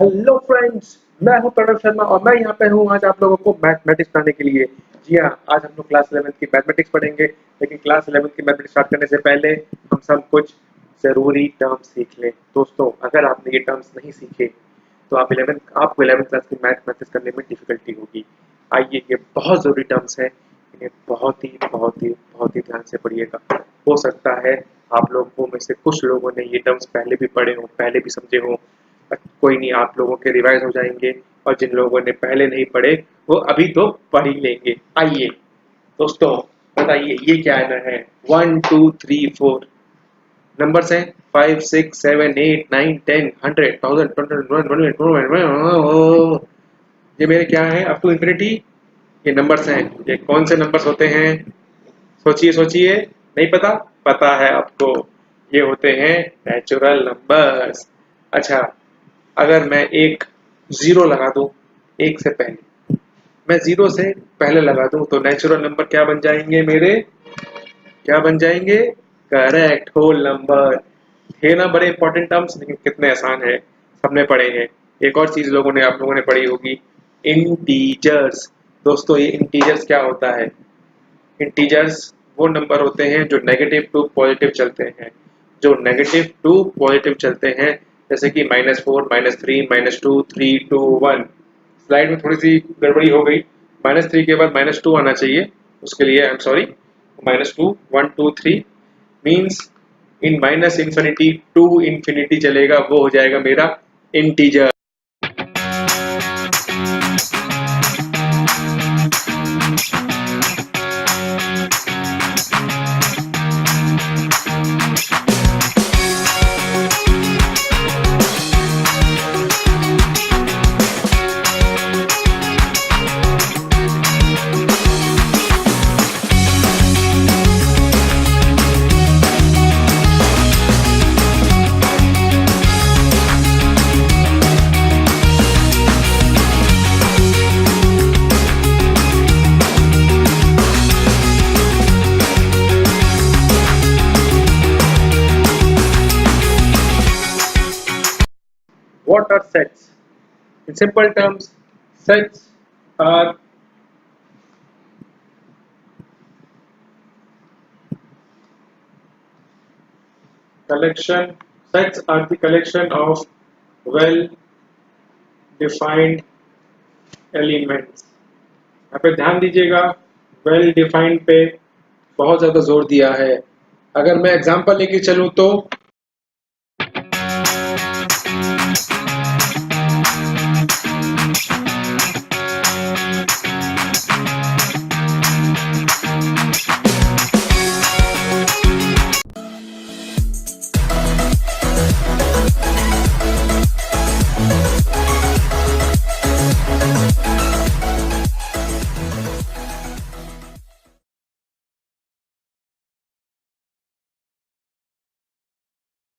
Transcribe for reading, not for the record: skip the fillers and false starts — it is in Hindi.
हेलो फ्रेंड्स, मैं हूं प्रणव शर्मा और मैं यहाँ पे हूँ आज आप लोगों को मैथमेटिक्स पढ़ाने के लिए। जी हाँ, आज हम लोग क्लास 11 की मैथमेटिक्स पढ़ेंगे। लेकिन क्लास 11 की मैथमेटिक्स स्टार्ट करने से पहले हम सब कुछ ज़रूरी टर्म्स सीख लें। दोस्तों, अगर आपने ये टर्म्स नहीं सीखे तो आपको 11th क्लास की मैथमेटिक्स करने में डिफिकल्टी होगी। आइए, ये बहुत ज़रूरी टर्म्स हैं, इन्हें बहुत ही ध्यान से पढ़िएगा। हो सकता है आप लोगों में से कुछ लोगों ने ये टर्म्स पहले भी पढ़े हों, पहले भी समझे हों। कोई नहीं, आप लोगों के रिवाइज हो जाएंगे और जिन लोगों ने पहले नहीं पढ़े वो अभी तो पढ़ ही लेंगे। आइए दोस्तों, बताइए ये क्या है। 1 2 3 4 नंबर्स हैं। 5 6 7 8 9 10 100 1000 ये मेरे क्या है अप टू इंफिनिटी। ये नंबर्स हैं। ये कौन से नंबर्स होते हैं? सोचिए सोचिए। नहीं पता? पता है आपको। ये होते हैं नेचुरल नंबर्स। अच्छा, अगर मैं एक जीरो लगा दूं एक से पहले, मैं जीरो से पहले लगा दूं तो नेचुरल नंबर क्या बन जाएंगे मेरे? क्या बन जाएंगे? Correct, whole number. थे ना बड़े इंपॉर्टेंट टर्म्स, लेकिन कितने आसान है, सबने पढ़े हैं। एक और चीज आप लोगों ने पढ़ी होगी, इंटीजर्स। दोस्तों, ये इंटीजर्स क्या होता है? इंटीजर्स वो नंबर होते हैं जो नेगेटिव टू पॉजिटिव चलते हैं। जो नेगेटिव टू पॉजिटिव चलते हैं, जैसे कि -4 -3 -2 3 2 1। स्लाइड में थोड़ी सी गड़बड़ी हो गई। -3 के बाद -2 आना चाहिए, उसके लिए I am sorry. -2 1 2 3 means in minus infinity to infinity चलेगा, वो हो जाएगा मेरा integer. What are sets? In simple terms, sets are collection. Sets are the collection of well-defined elements. यहाँ पे ध्यान दीजिएगा, well defined पे बहुत ज़्यादा जोर दिया है। अगर मैं एग्जांपल लेके चलूँ तो